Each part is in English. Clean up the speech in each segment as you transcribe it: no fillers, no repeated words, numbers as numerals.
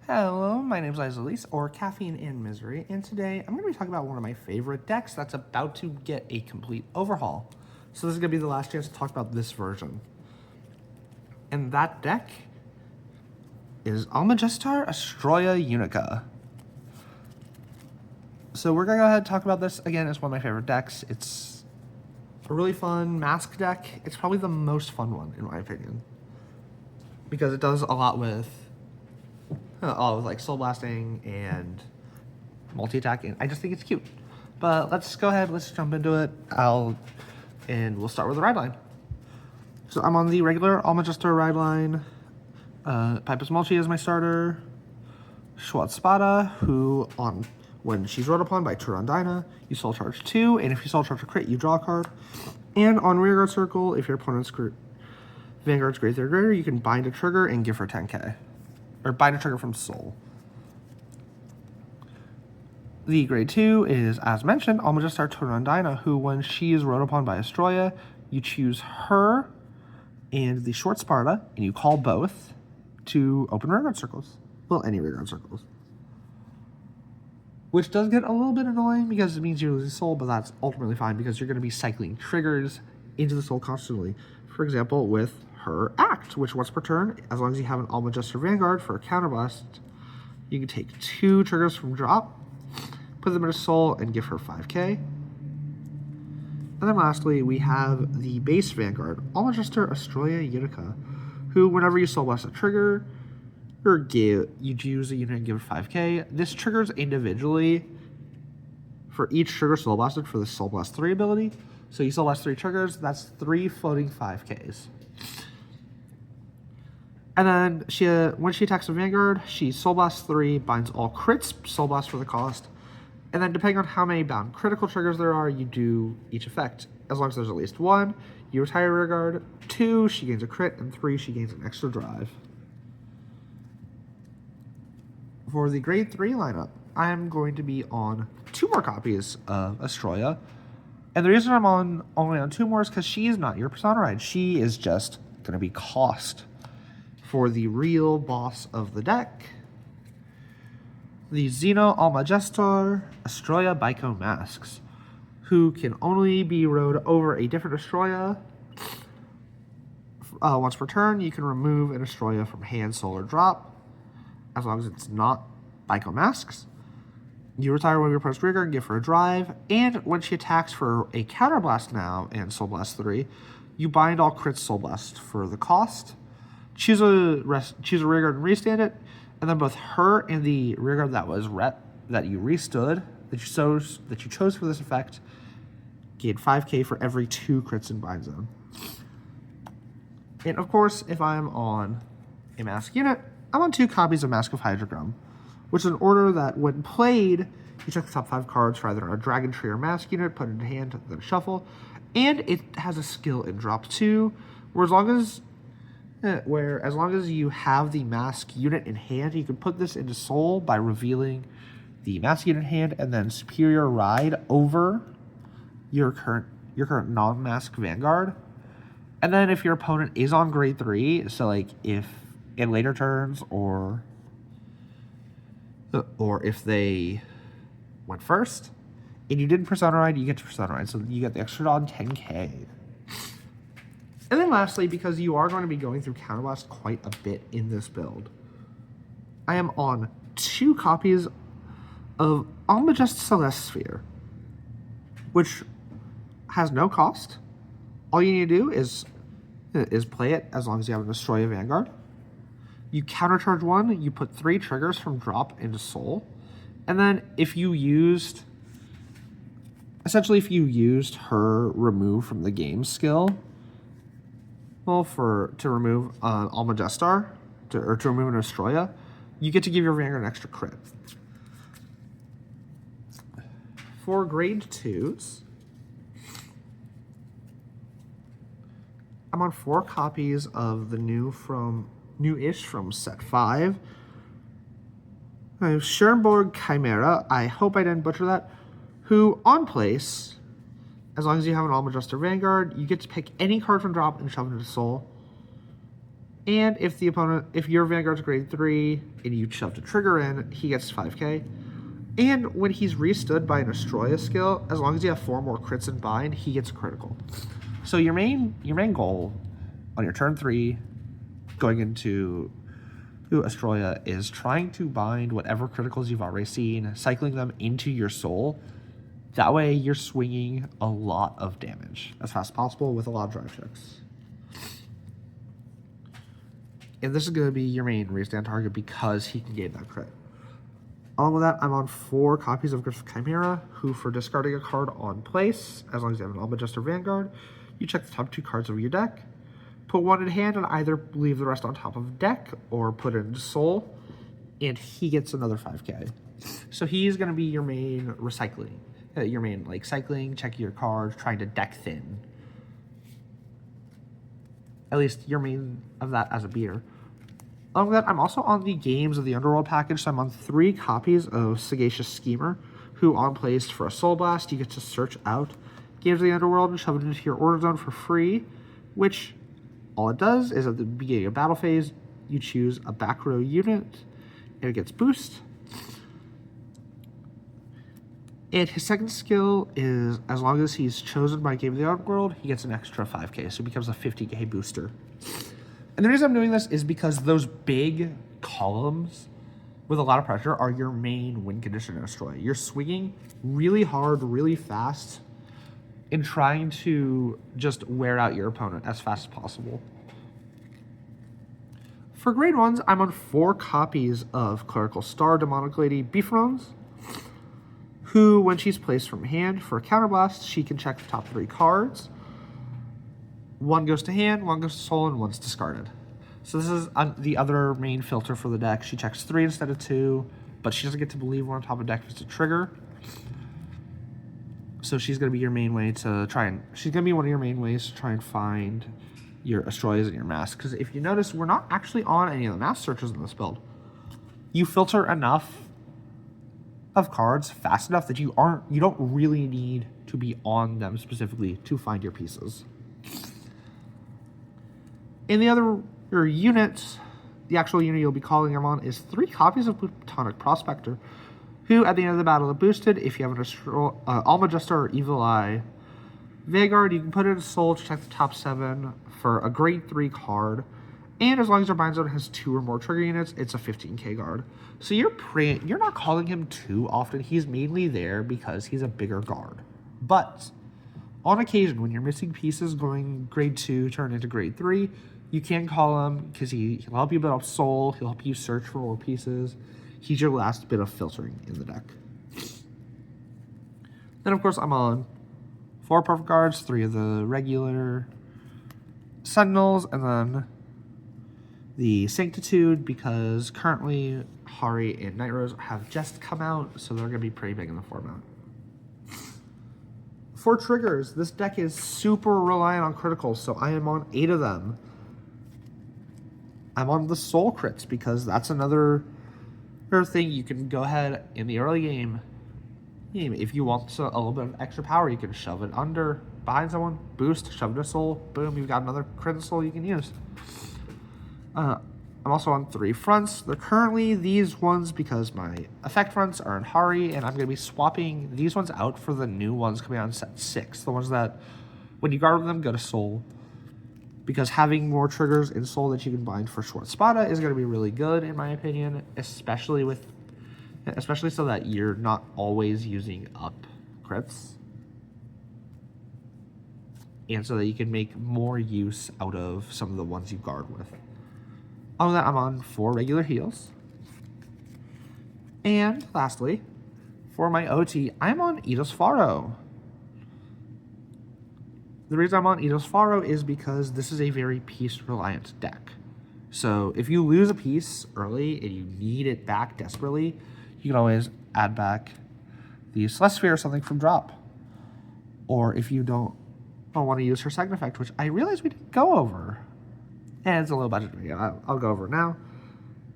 Hello, my name is Elise, or Caffeine and Misery, and today I'm going to be talking about one of my favorite decks that's about to get a complete overhaul. So this is going to be the last chance to talk about this version. And that deck is Almajestat Astroea Unica. So we're going to go ahead and talk about this. Again, it's one of my favorite decks. It's a really fun mask deck. It's probably the most fun one, in my opinion, because it does a lot with like soul blasting and multi-attacking. I just think it's cute. But let's go ahead, let's jump into it. We'll start with the ride line. So I'm on the regular Almajestat ride line. Pipus Mulchi is my starter. Spada, who when she's rode upon by Turandina, you soul charge 2, and if you soul charge a crit, you draw a card. And on Rearguard Circle, if your opponent's Vanguard's grade 3 or greater, you can bind a trigger and give her 10k. Or bind a trigger from Soul. The grade 2 is, as mentioned, Almajestat Turandina, who, when she is rode upon by Astroea, you choose her and the short Sparta, and you call both to open rearguard circles. Well, any rearguard circles. Which does get a little bit annoying because it means you're losing Soul, but that's ultimately fine because you're going to be cycling triggers into the Soul constantly. For example, with her Act, which once per turn, as long as you have an Almajestat Vanguard for a counterblast, you can take 2 triggers from drop, put them in a Soul, and give her 5k. And then lastly, we have the base Vanguard, Almajestat Astroea Unica, who, whenever you Soul Blast a trigger, or you choose a unit and give it 5k, this triggers individually for each trigger Soul Blasted for the Soul Blast 3 ability. So you Soul Blast 3 triggers, that's 3 floating 5ks. And then when she attacks a Vanguard, she Soul Blasts 3, binds all crits, Soul Blast for the cost. And then depending on how many bound critical triggers there are, you do each effect. As long as there's at least 1, you retire Rearguard, 2, she gains a crit, and 3, she gains an extra drive. For the grade 3 lineup, I'm going to be on 2 more copies of Astroea. And the reason I'm only on 2 more is because she is not your Persona Ride. She is just going to be cost for the real boss of the deck, the Xeno Almajestat Astroea Bico Masques, who can only be rode over a different Astroea. Once per turn, you can remove an Astroea from hand, soul, or drop, as long as it's not Bico Masques. You retire one of your opponent's rearguard and give her a drive, and when she attacks for a counterblast now and Soul Blast 3, you bind all crits Soul Blast for the cost. Choose a rearguard and restand it, and then both her and the rearguard that you restood, that you chose for this effect, gain 5k for every 2 crits in bind zone. And of course, if I'm on a mask unit, I'm on 2 copies of Mask of Hydrogram, which is an order that, when played, you check the top 5 cards for either a Dragon Tree or Mask unit, put it in hand, then shuffle, and it has a skill in drop 2, where as long as you have the Mask unit in hand, you can put this into Soul by revealing the Mask unit in hand and then Superior Ride over your current non-Mask Vanguard. And then if your opponent is on grade 3, so like if in later turns or if they went first and you didn't Persona Ride, you get to Persona Ride, so you get the extra on 10k. And then lastly, because you are going to be going through Counterblast quite a bit in this build, I am on 2 copies of Almajestat Celeste Sphere, which has no cost. All you need to do is play it as long as you have an Astroea Vanguard. You countercharge 1, you put 3 triggers from drop into Soul, and then if you used her remove from the game skill, to remove Almajestat, to remove an Astroea, you get to give your Vanguard an extra crit. For grade 2s, I'm on 4 copies of the new-ish from set 5. I have Schoenborg Chimera, I hope I didn't butcher that, who, on place, as long as you have an Almajestat Vanguard, you get to pick any card from drop and shove it into Soul. And if your Vanguard's grade 3 and you shoved a trigger in, he gets 5k. And when he's restood by an Astroea skill, as long as you have 4 more crits in bind, he gets a critical. So your main goal on your turn 3, going into Astroea, is trying to bind whatever criticals you've already seen, cycling them into your soul. That way you're swinging a lot of damage as fast as possible with a lot of drive checks. And this is going to be your main reason on target because he can gain that crit. Along with that, I'm on 4 copies of Griffith Chimera, who for discarding a card on place, as long as you have an Almajestat or Vanguard, you check the top 2 cards of your deck, put 1 in hand, and either leave the rest on top of deck or put it into soul, and he gets another 5k. So he's going to be your main recycling. Your main, like, cycling, checking your cards, trying to deck thin. At least your main of that as a beater. Along with that, I'm also on the Games of the Underworld package, so I'm on 3 copies of Sagacious Schemer, who on place for a Soul Blast, you get to search out Games of the Underworld and shove it into your order zone for free, which all it does is at the beginning of battle phase, you choose a back row unit, and it gets boost. And his second skill is, as long as he's chosen by Game of the Underworld, he gets an extra 5k, so he becomes a 50k booster. And the reason I'm doing this is because those big columns with a lot of pressure are your main win condition in Astroea. You're swinging really hard, really fast, and trying to just wear out your opponent as fast as possible. For grade 1s, I'm on 4 copies of Clerical Star Demonic Lady Beefrones, who, when she's placed from hand for a counterblast, she can check the top 3 cards. 1 goes to hand, 1 goes to soul, and 1's discarded. So this is the other main filter for the deck. She checks 3 instead of 2, but she doesn't get to leave 1 on top of deck if it's a trigger. So she's going to be your main way to she's going to be one of your main ways to try and find your Astroeas and your Masques. Because if you notice, we're not actually on any of the Mask searches in this build. You filter enough of cards fast enough that you don't really need to be on them specifically to find your pieces. And the other unit, the actual unit you'll be calling him on, is 3 copies of Plutonic Prospector, who at the end of the battle are boosted. If you have an Almajestat or Evil Eye Vanguard, you can put it in soul to check the top 7 for a grade 3 card. And as long as your bind zone has 2 or more trigger units, it's a 15k guard. So you're not calling him too often. He's mainly there because he's a bigger guard. But on occasion, when you're missing pieces going grade 2 turn into grade 3, you can call him because he'll help you build up soul. He'll help you search for more pieces. He's your last bit of filtering in the deck. Then, of course, I'm on 4 perfect guards, 3 of the regular Sentinels, and then the Sanctitude, because currently Hari and Night Rose have just come out, so they're going to be pretty big in the format. For triggers, this deck is super reliant on criticals, so I am on 8 of them. I'm on the soul crits because that's another thing. You can go ahead in the early game, if you want a little bit of extra power, you can shove it under, behind someone, boost, shove it to soul, boom, you've got another crit soul you can use. I'm also on 3 fronts. They're currently these ones because my effect fronts are in Hari, and I'm going to be swapping these ones out for the new ones coming out in set 6. The ones that, when you guard them, go to soul. Because having more triggers in soul that you can bind for short spada is going to be really good, in my opinion, especially so that you're not always using up crits. And so that you can make more use out of some of the ones you guard with. Other than that, I'm on 4 regular heals. And lastly, for my OT, I'm on Eidos Faro. The reason I'm on Eidos Faro is because this is a very piece-reliant deck. So if you lose a piece early and you need it back desperately, you can always add back the Celestisphere or something from drop. Or if you don't want to use her second effect, which I realize we didn't go over. And it's a little budget. Yeah, I'll go over it now.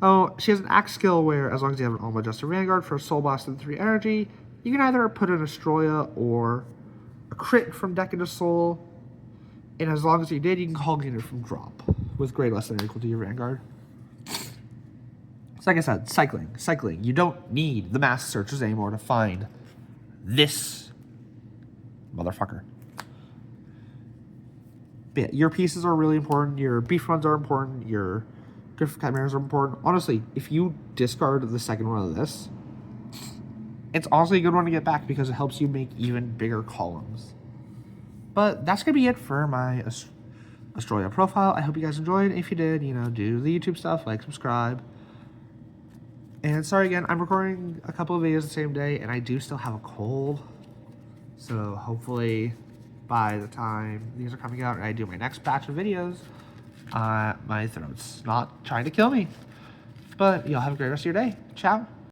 Oh, she has an axe skill where, as long as you have an Almajestat Vanguard for a Soul Blast and 3 energy, you can either put an Astroea or a crit from deck into soul. And as long as you did, you can call a unit from drop. with grade less than or equal to your Vanguard. So like I said, cycling. You don't need the mask searches anymore to find this motherfucker. But yeah, your pieces are really important. Your beef runs are important. Your Griffith chimeras are important. Honestly, if you discard the second one of this, it's honestly a good one to get back because it helps you make even bigger columns. But that's going to be it for my Astroea profile. I hope you guys enjoyed. If you did, you know, do the YouTube stuff, like, subscribe. And sorry again, I'm recording a couple of videos the same day, and I do still have a cold. So hopefully by the time these are coming out and I do my next batch of videos, my throat's not trying to kill me. But y'all have a great rest of your day. Ciao.